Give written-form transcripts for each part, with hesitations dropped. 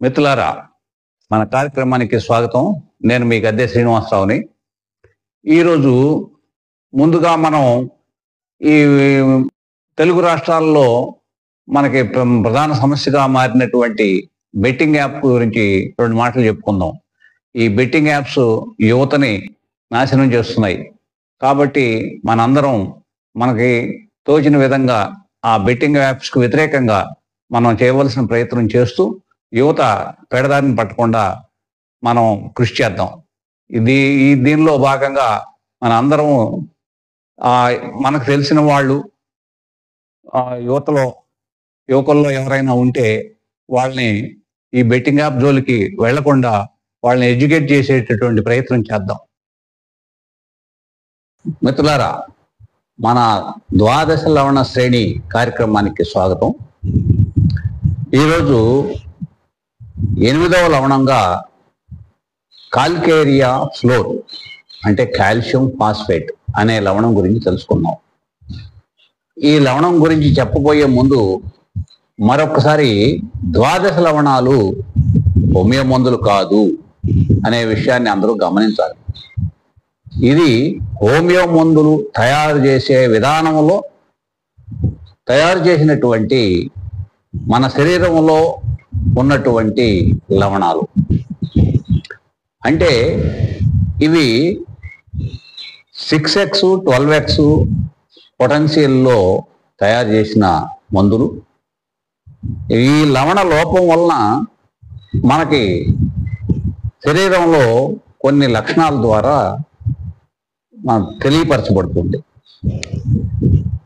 మిత్రులారా, మన కార్యక్రమానికి స్వాగతం. నేను మీ గద్దె శ్రీనివాసరావుని. ఈరోజు ముందుగా మనం ఈ తెలుగు రాష్ట్రాల్లో మనకి ప్రధాన సమస్యగా మారినటువంటి బెట్టింగ్ యాప్ గురించి రెండు మాటలు చెప్పుకుందాం. ఈ బెట్టింగ్ యాప్స్ యువతని నాశనం చేస్తున్నాయి. కాబట్టి మనందరం మనకి తోచిన విధంగా ఆ బెట్టింగ్ యాప్స్కి వ్యతిరేకంగా మనం చేయవలసిన ప్రయత్నం చేస్తూ యువత పెడదారిని పట్టకుండా మనం కృషి చేద్దాం. దీనిలో భాగంగా మన అందరం మనకు తెలిసిన వాళ్ళు యువకుల్లో ఎవరైనా ఉంటే వాళ్ళని ఈ బెట్టింగ్ యాప్ జోలికి వెళ్లకుండా వాళ్ళని ఎడ్యుకేట్ చేసేటటువంటి ప్రయత్నం చేద్దాం. మిత్రులారా, మన ద్వాదశ లవణ శ్రేణి కార్యక్రమానికి స్వాగతం. ఈరోజు 8వ లవణంగా కాల్కేరియా ఫ్లోర్ అంటే కాల్షియం ఫాస్ఫేట్ అనే లవణం గురించి తెలుసుకుందాం. ఈ లవణం గురించి చెప్పబోయే ముందు మరొకసారి ద్వాదశ లవణాలు హోమియో మందులు కాదు అనే విషయాన్ని అందరూ గమనించాలి. ఇది హోమియో మందులు తయారు చేసే విధానంలో తయారు చేసినటువంటి మన శరీరంలో ఉన్నటువంటి లవణాలు. అంటే ఇవి 6x 12x పొటెన్షియల్లో తయారు చేసిన మందులు. ఈ లవణ లోపం వలన మనకి శరీరంలో కొన్ని లక్షణాల ద్వారా తెలియపరచబడుతుంది.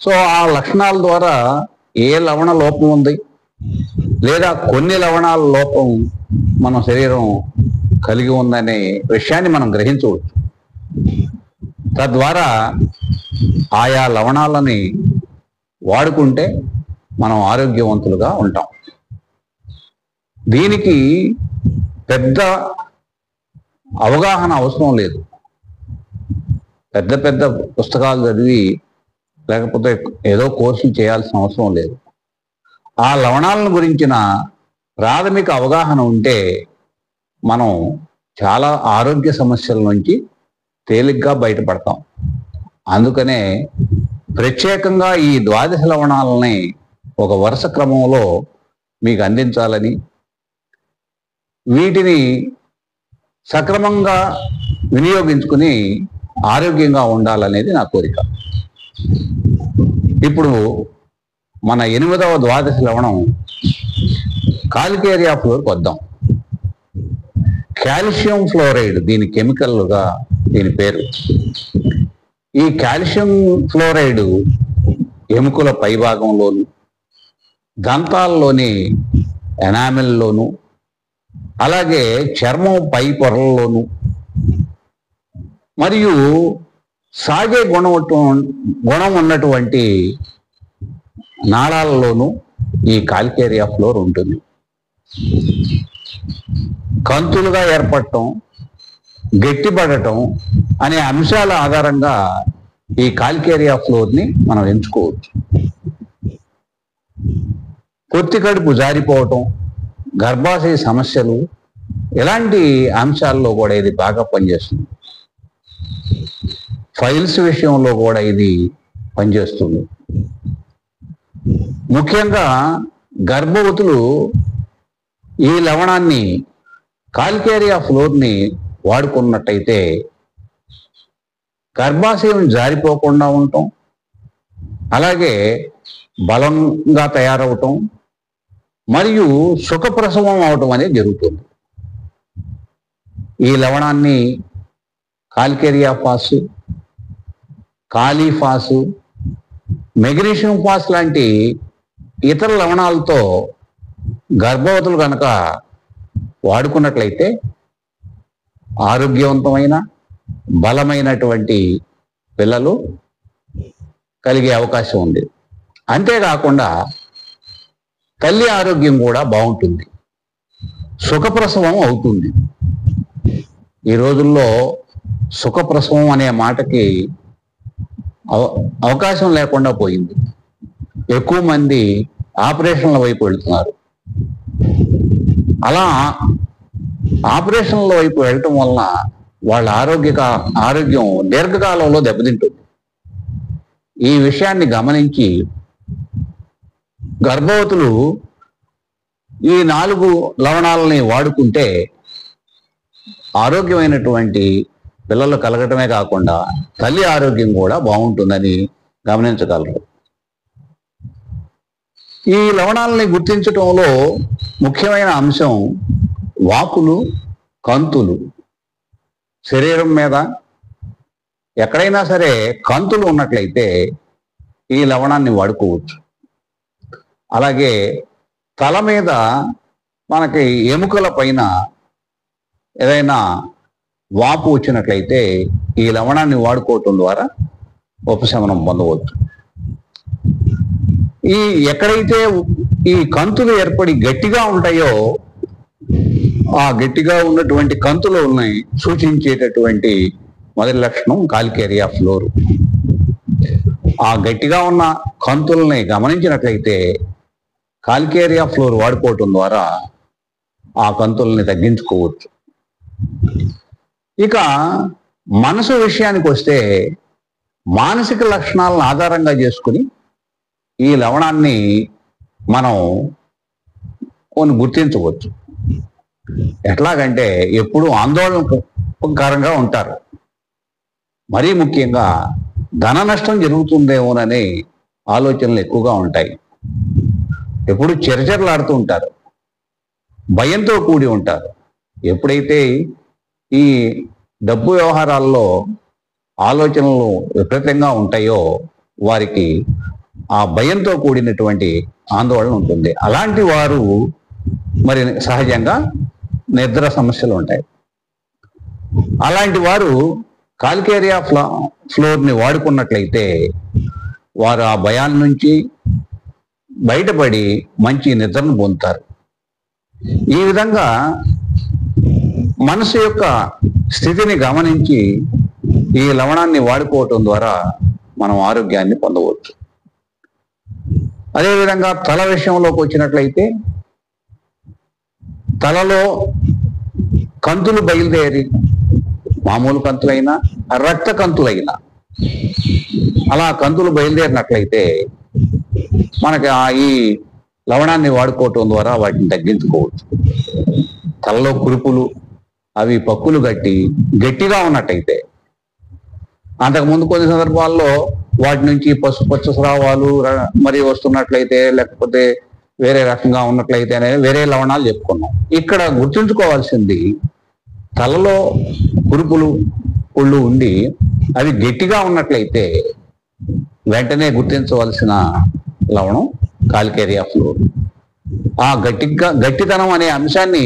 సో ఆ లక్షణాల ద్వారా ఏ లవణ లోపం ఉంది లేదా కొన్ని లవణాల లోపం మన శరీరం కలిగి ఉందనే విషయాన్ని మనం గ్రహించవచ్చు. తద్వారా ఆయా లవణాలని వాడుకుంటే మనం ఆరోగ్యవంతులుగా ఉంటాం. దీనికి పెద్ద అవగాహన అవసరం లేదు. పెద్ద పెద్ద పుస్తకాలు చదివి లేకపోతే ఏదో కోర్సులు చేయాల్సిన అవసరం లేదు. ఆ లవణాలను గురించిన ప్రాథమిక అవగాహన ఉంటే మనం చాలా ఆరోగ్య సమస్యల నుంచి తేలిగ్గా బయటపడతాం. అందుకనే ప్రత్యేకంగా ఈ ద్వాదశ లవణాలని ఒక వరుస క్రమంలో మీకు అందించాలని, వీటిని సక్రమంగా వినియోగించుకుని ఆరోగ్యంగా ఉండాలనేది నా కోరిక. ఇప్పుడు మన 8వ ద్వాదశ లవణం కాల్కేరియా ఫ్లోర్కి వద్దాం. కాల్షియం ఫ్లోరైడ్ దీని కెమికల్గా దీని పేరు. ఈ కాల్షియం ఫ్లోరైడ్ ఎముకల పైభాగంలోను, దంతాల్లోని ఎనామిల్లోను, అలాగే చర్మం పై పొరల్లోను మరియు సాగే గుణం ఉన్నటువంటి నాళాలలోనూ ఈ కాల్కేరియా ఫ్లోర్ ఉంటుంది. కంతులుగా ఏర్పడటం, గట్టిపడటం అనే అంశాల ఆధారంగా ఈ కాల్కేరియా ఫ్లోర్ని మనం ఎంచుకోవచ్చు. పొత్తి కడుపు జారిపోవటం, గర్భాశయ సమస్యలు ఇలాంటి అంశాల్లో కూడా ఇది బాగా పనిచేస్తుంది. ఫైల్స్ విషయంలో కూడా ఇది పనిచేస్తుంది. ముఖ్యంగా గర్భవతులు ఈ లవణాన్ని కాల్కేరియా ఫ్లోర్ని వాడుకున్నట్టయితే గర్భాశయం జారిపోకుండా ఉండటం, అలాగే బలంగా తయారవటం మరియు సుఖప్రసవం అవటం అనేది జరుగుతుంది. ఈ లవణాన్ని కాల్కేరియా ఫాస్, కాలీఫాస్, మెగ్నీషియం ఫాస్ లాంటి ఇతర లవణాలతో గర్భవతులు కనుక వాడుకున్నట్లయితే ఆరోగ్యవంతమైన బలమైనటువంటి పిల్లలు కలిగే అవకాశం ఉంది. అంతేకాకుండా తల్లి ఆరోగ్యం కూడా బాగుంటుంది, సుఖప్రసవం అవుతుంది. ఈ రోజుల్లో సుఖప్రసవం అనే మాటకి అవకాశం లేకుండా పోయింది. ఎక్కువ మంది ఆపరేషన్ల వైపు వెళ్తున్నారు. అలా ఆపరేషన్ల వైపు వెళ్ళటం వలన వాళ్ళ ఆరోగ్యం దీర్ఘకాలంలో దెబ్బతింటుంది. ఈ విషయాన్ని గమనించి గర్భవతులు ఈ 4 లవణాలని వాడుకుంటే ఆరోగ్యమైనటువంటి పిల్లలు కలగటమే కాకుండా తల్లి ఆరోగ్యం కూడా బాగుంటుందని గమనించగలరు. ఈ లవణాలని గుర్తించటంలో ముఖ్యమైన అంశం వాపులు, కంతులు. శరీరం మీద ఎక్కడైనా సరే కంతులు ఉన్నట్లయితే ఈ లవణాన్ని వాడుకోవచ్చు. అలాగే తల మీద మనకి ఎముకల పైన ఏదైనా వాపు వచ్చినట్లయితే ఈ లవణాన్ని వాడుకోవటం ద్వారా ఉపశమనం పొందవచ్చు. ఎక్కడైతే ఈ కంతులు ఏర్పడి గట్టిగా ఉంటాయో ఆ గట్టిగా ఉన్నటువంటి కంతులు ఉన్నాయి సూచించేటటువంటి మొదటి లక్షణం కాలికేరియా ఫ్లోర్. ఆ గట్టిగా ఉన్న కంతుల్ని గమనించినట్లయితే కాలికేరియా ఫ్లోర్ వాడుకోవటం ద్వారా ఆ కంతుల్ని తగ్గించుకోవచ్చు. ఇక మనసు విషయానికి వస్తే మానసిక లక్షణాలను ఆధారంగా చేసుకుని ఈ లవణాన్ని మనం కొన్ని గుర్తించవచ్చు. ఎట్లాగంటే ఎప్పుడు ఆందోళనకరంగా ఉంటారు, మరీ ముఖ్యంగా ధన నష్టం జరుగుతుందేమోననే ఆలోచనలు ఎక్కువగా ఉంటాయి. ఎప్పుడు చెరచెరలాడుతూ ఉంటారు, భయంతో కూడి ఉంటారు. ఎప్పుడైతే ఈ డబ్బు వ్యవహారాల్లో ఆలోచనలు విపరీతంగా ఉంటాయో వారికి ఆ భయంతో కూడినటువంటి ఆందోళన ఉంటుంది. అలాంటి వారు మరి సహజంగా నిద్ర సమస్యలు ఉంటాయి. అలాంటి వారు కాలికేరియా ఫ్లోర్ని వాడుకున్నట్లయితే వారు ఆ భయాల నుంచి బయటపడి మంచి నిద్రను పొందుతారు. ఈ విధంగా మనసు యొక్క స్థితిని గమనించి ఈ లవణాన్ని వాడుకోవటం ద్వారా మనం ఆరోగ్యాన్ని పొందవచ్చు. అదేవిధంగా తల విషయంలోకి వచ్చినట్లయితే తలలో కంతులు బయలుదేరి మామూలు కంతులైనా రక్త కంతులైనా అలా కంతులు బయలుదేరినట్లయితే మనకి ఈ లవణాన్ని వాడుకోవటం ద్వారా వాటిని తగ్గించుకోవచ్చు. తలలో కురుపులు అవి పక్కులు గట్టిగా ఉన్నట్టయితే అంతకుముందు కొన్ని సందర్భాల్లో వాటి నుంచి పసుపచ్చ స్రావాలు మరి వస్తున్నట్లయితే లేకపోతే వేరే రకంగా ఉన్నట్లయితే అనేది వేరే లవణాలు చెప్పుకున్నాం. ఇక్కడ గుర్తుంచుకోవాల్సింది తలలో కురుపులు పుళ్ళు ఉండి అవి గట్టిగా ఉన్నట్లయితే వెంటనే గుర్తించవలసిన లవణం కాలికేరియా ఫ్లోర్. ఆ గట్టితనం అనే అంశాన్ని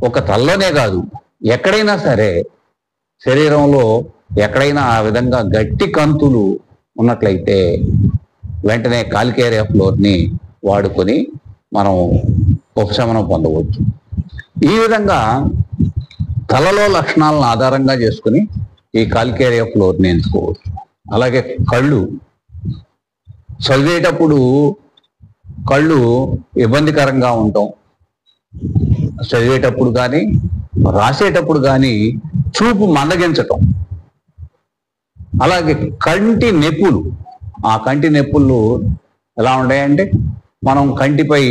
ఒక తలలోనే కాదు ఎక్కడైనా సరే శరీరంలో ఎక్కడైనా ఆ విధంగా గట్టి కంతులు ఉన్నట్లయితే వెంటనే కాలికేరియా ఫ్లోర్ని వాడుకొని మనం ఉపశమనం పొందవచ్చు. ఈ విధంగా తలలో లక్షణాలను ఆధారంగా చేసుకుని ఈ కాలికేరియా ఫ్లోర్ని ఎంచుకోవచ్చు. అలాగే కళ్ళు చదివేటప్పుడు కళ్ళు ఇబ్బందికరంగా ఉండటం, చదివేటప్పుడు కానీ రాసేటప్పుడు కానీ చూపు మందగించటం, అలాగే కంటి నొప్పులు. ఆ కంటి నొప్పులు ఎలా ఉంటాయంటే మనం కంటిపై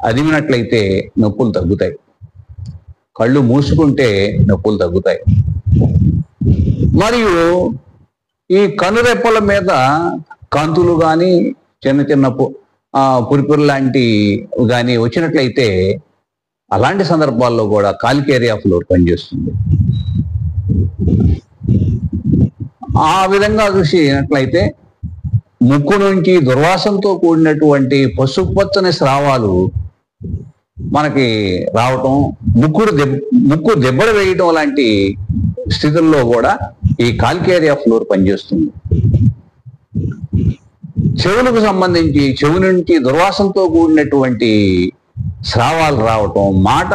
అదిమినట్లయితే నొప్పులు తగ్గుతాయి, కళ్ళు మూసుకుంటే నొప్పులు తగ్గుతాయి. మరియు ఈ కనురెప్పల మీద కంతులు కానీ చిన్న చిన్న పురిపురు లాంటి కానీ వచ్చినట్లయితే అలాంటి సందర్భాల్లో కూడా కాలికేరియా ఫ్లోర్ పనిచేస్తుంది. ఆ విధంగా చూసినట్లయితే ముక్కు నుంచి దుర్వాసనతో కూడినటువంటి పసుపచ్చని స్రావాలు మనకి రావటం, ముక్కు దెబ్బలు వేయటం లాంటి స్థితుల్లో కూడా ఈ కాలికేరియా ఫ్లోర్ పనిచేస్తుంది. చెవులకు సంబంధించి చెవు నుంచి దుర్వాసనతో కూడినటువంటి స్రావాలు రావటం, మాట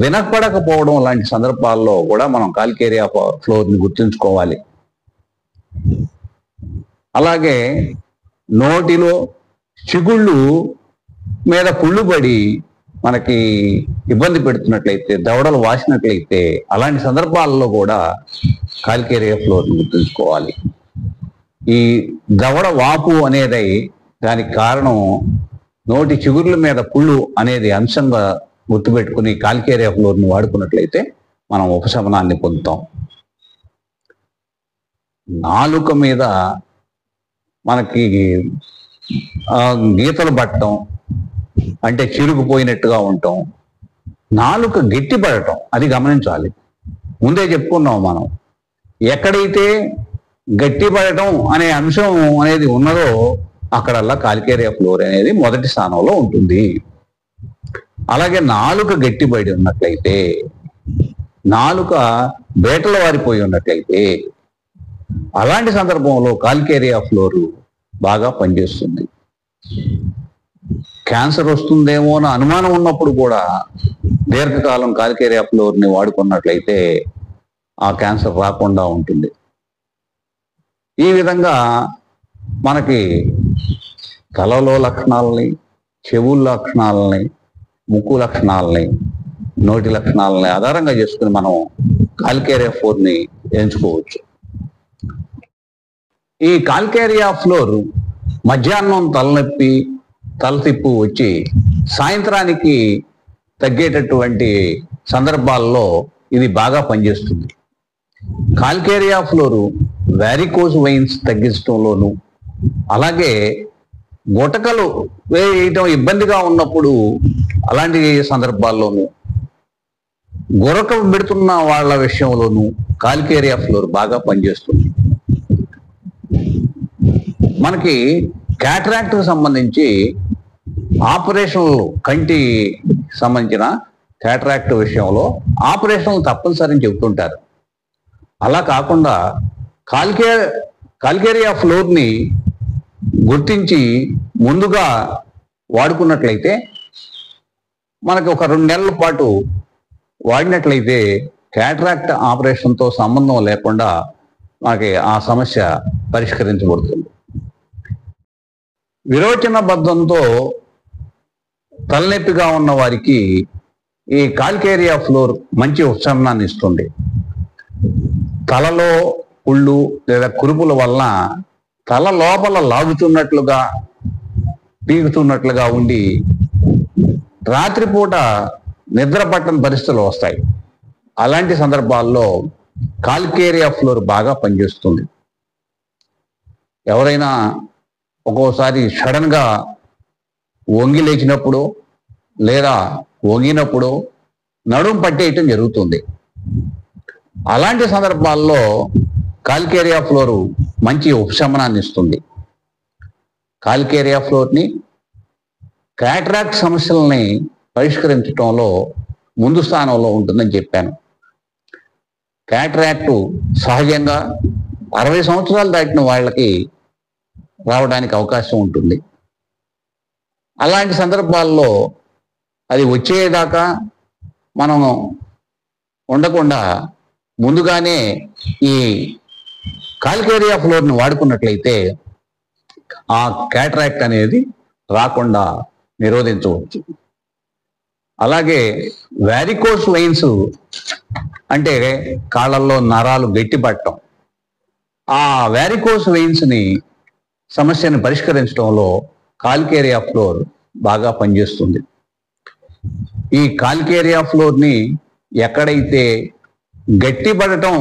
వినపడకపోవడం లాంటి సందర్భాల్లో కూడా మనం కాలికేరియా ఫ్లోర్ని గుర్తుంచుకోవాలి. అలాగే నోటిలో చిగుళ్ళు మీద పుళ్ళు పడి మనకి ఇబ్బంది పెడుతున్నట్లయితే, దవడలు వాసినట్లయితే, అలాంటి సందర్భాల్లో కూడా కాలికేరియా ఫ్లోర్ని గుర్తుంచుకోవాలి. ఈ దవడ వాపు అనేది దానికి కారణం నోటి చిగుర్ల మీద పుళ్ళు అనేది అంశంగా గుర్తుపెట్టుకుని కాలికేరియా ఫ్లోర్ని వాడుకున్నట్లయితే మనం ఉపశమనాన్ని పొందుతాం. నాలుక మీద మనకి గీతలు పట్టడం అంటే చిరుగుపోయినట్టుగా ఉండటం, నాలుక గట్టి పడటం, అది గమనించాలి. ముందే చెప్పుకున్నాం మనం, ఎక్కడైతే గట్టి పడటం అనే అంశం అనేది ఉన్నదో అక్కడల్లా కాలికేరియా ఫ్లోర్ అనేది మొదటి స్థానంలో ఉంటుంది. అలాగే నాలుక గట్టిపడి ఉన్నట్లయితే, నాలుక బేటలు వారిపోయి ఉన్నట్లయితే, అలాంటి సందర్భంలో కాలికేరియా ఫ్లోర్ బాగా పనిచేస్తుంది. క్యాన్సర్ వస్తుందేమో అని అనుమానం ఉన్నప్పుడు కూడా దీర్ఘకాలం కాలికేరియా ఫ్లోర్ని వాడుకున్నట్లయితే ఆ క్యాన్సర్ రాకుండా ఉంటుంది. ఈ విధంగా మనకి తలలో లక్షణాలని, చెవుల లక్షణాలని, ముక్కు లక్షణాలని, నోటి లక్షణాలని ఆధారంగా చేసుకుని మనం కాలికేరియా ఫ్లోర్ని ఎంచుకోవచ్చు. ఈ కాలికేరియా ఫ్లోర్ మధ్యాహ్నం తలనొప్పి, తలతిప్పు వచ్చి సాయంత్రానికి తగ్గేటటువంటి సందర్భాల్లో ఇది బాగా పనిచేస్తుంది. కాలికేరియా ఫ్లోరు వారికోస్ వెయిన్స్ తగ్గించడంలోను, అలాగే గుటకలు వేయటం ఇబ్బందిగా ఉన్నప్పుడు అలాంటి సందర్భాల్లోనూ, గురక పెడుతున్న వాళ్ళ విషయంలోనూ కాలికేరియా ఫ్లోర్ బాగా పనిచేస్తుంది. మనకి క్యాటరాక్ట్కి సంబంధించి ఆపరేషన్లు, కంటి సంబంధించిన క్యాటరాక్ట్ విషయంలో ఆపరేషన్లు తప్పనిసరిని చెబుతుంటారు. అలా కాకుండా కాలికేరియా ఫ్లోర్ని గుర్తించి ముందుగా వాడుకున్నట్లయితే, మనకి ఒక 2 నెలల పాటు వాడినట్లయితే క్యాటరాక్ట్ ఆపరేషన్తో సంబంధం లేకుండా మనకి ఆ సమస్య పరిష్కరించబడుతుంది. విరోచన బద్ధంతో తలనొప్పిగా ఉన్న వారికి ఈ కాలికేరియా ఫ్లోర్ మంచి ఉపశమనాన్ని ఇస్తుంది. తలలో పుళ్ళు లేదా కురుపుల వలన తల లోపల లాగుతున్నట్లుగా, పీగుతున్నట్లుగా ఉండి రాత్రిపూట నిద్ర పట్టని పరిస్థితులు వస్తాయి. అలాంటి సందర్భాల్లో కాలికేరియా ఫ్లోర్ బాగా పనిచేస్తుంది. ఎవరైనా ఒక్కోసారి సడన్గా వంగి లేచినప్పుడు లేదా వంగినప్పుడు నడుము పట్టేయటం జరుగుతుంది. అలాంటి సందర్భాల్లో కాలికేరియా ఫ్లోరు మంచి ఉపశమనాన్ని ఇస్తుంది. కాలికేరియా ఫ్లోర్ని క్యాటరాక్ట్ సమస్యలని పరిష్కరించడంలో ముందు స్థానంలో ఉంటుందని చెప్పాను. క్యాటరాక్ట్ సహజంగా 60 సంవత్సరాలు దాటిన వాళ్ళకి రావడానికి అవకాశం ఉంటుంది. అలాంటి సందర్భాల్లో అది వచ్చేదాకా మనం ఉండకుండా ముందుగానే ఈ కాలికేరియా ఫ్లోర్ని వాడుకున్నట్లయితే ఆ క్యాటరాక్ట్ అనేది రాకుండా నిరోధించవచ్చు. అలాగే వారికోస్ వెయిన్స్ అంటే కాళ్ళల్లో నరాలు గట్టిపట్టడం, ఆ వారికోస్ వెయిన్స్ని సమస్యను పరిష్కరించడంలో కాలికేరియా ఫ్లోర్ బాగా పనిచేస్తుంది. ఈ కాలికేరియా ఫ్లోర్ని ఎక్కడైతే గట్టిపడటం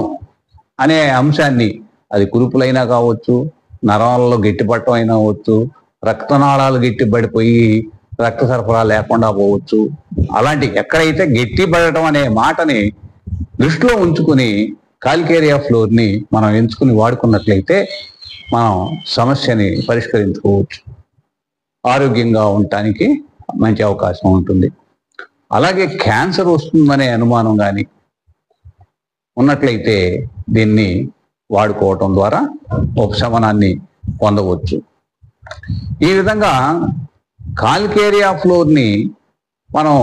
అనే అంశాన్ని, అది కురుపులైనా కావచ్చు, నరాలలో గట్టిపడటం అయినా అవచ్చు, రక్తనాళాలు గట్టిపడిపోయి రక్త సరఫరా లేకుండా పోవచ్చు, అలాంటి ఎక్కడైతే గట్టిపడటం అనే మాటని దృష్టిలో ఉంచుకుని కాలికేరియా ఫ్లోర్ని మనం ఎంచుకుని వాడుకున్నట్లయితే మనం సమస్యని పరిష్కరించుకోవచ్చు. ఆరోగ్యంగా ఉండటానికి మంచి అవకాశం ఉంటుంది. అలాగే క్యాన్సర్ వస్తుందనే అనుమానం కానీ ఉన్నట్లయితే దీన్ని వాడుకోవటం ద్వారా ఉపశమనాన్ని పొందవచ్చు. ఈ విధంగా కాలికేరియా ఫ్లోర్ని మనం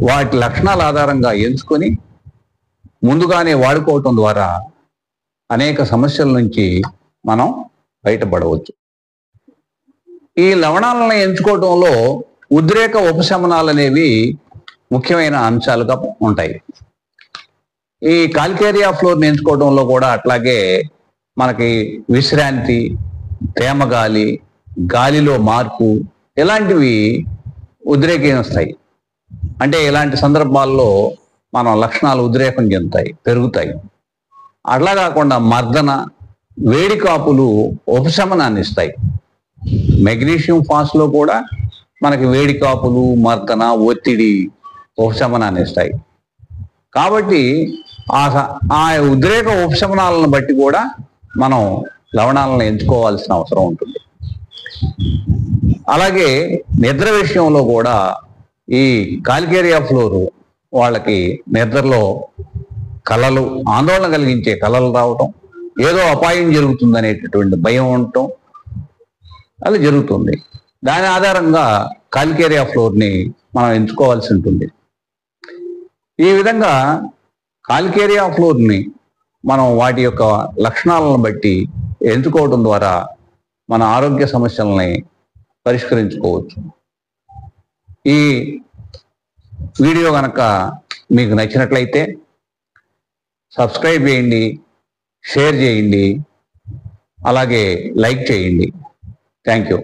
వాటి లక్షణాల ఆధారంగా ఎంచుకొని ముందుగానే వాడుకోవటం ద్వారా అనేక సమస్యల నుంచి మనం బయటపడవచ్చు. ఈ లవణాలను ఎంచుకోవటంలో ఉద్రేక ఉపశమనాలు అనేవి ముఖ్యమైన అంశాలుగా ఉంటాయి. ఈ కాల్కేరియా ఫ్లోర్ని ఎంచుకోవడంలో కూడా అట్లాగే మనకి విశ్రాంతి, తేమగాలి, గాలిలో మార్పు ఇలాంటివి ఉద్రేకిస్తాయి. అంటే ఇలాంటి సందర్భాల్లో మన లక్షణాలు ఉద్రేకం చెందుతాయి, పెరుగుతాయి. అట్లా కాకుండా మర్దన, వేడి కాపులు ఉపశమనాన్ని ఇస్తాయి. మెగ్నీషియం ఫాస్లో కూడా మనకి వేడి కాపులు, మర్దన, ఒత్తిడి ఉపశమనాన్ని ఇస్తాయి. కాబట్టి ఆ ఉద్రేక ఉపశమనాలను బట్టి కూడా మనం లవణాలను ఎంచుకోవాల్సిన అవసరం ఉంటుంది. అలాగే నిద్ర విషయంలో కూడా ఈ కాల్కేరియా ఫ్లోర్ వాళ్ళకి నిద్రలో కలలు, ఆందోళన కలిగించే కలలు రావటం, ఏదో అపాయం జరుగుతుందనేటటువంటి భయం ఉండటం అది జరుగుతుంది. దాని ఆధారంగా కాల్కేరియా ఫ్లోర్ని మనం ఎంచుకోవాల్సి ఉంటుంది. ఈ విధంగా కాల్కేరియా ఫ్లోర్ని మనం వాటి యొక్క లక్షణాలను బట్టి ఎంచుకోవడం ద్వారా మన ఆరోగ్య సమస్యలని పరిష్కరించుకోవచ్చు. ఈ వీడియో కనుక మీకు నచ్చినట్లయితే సబ్స్క్రైబ్ చేయండి, షేర్ చేయండి, అలాగే లైక్ చేయండి. Thank you.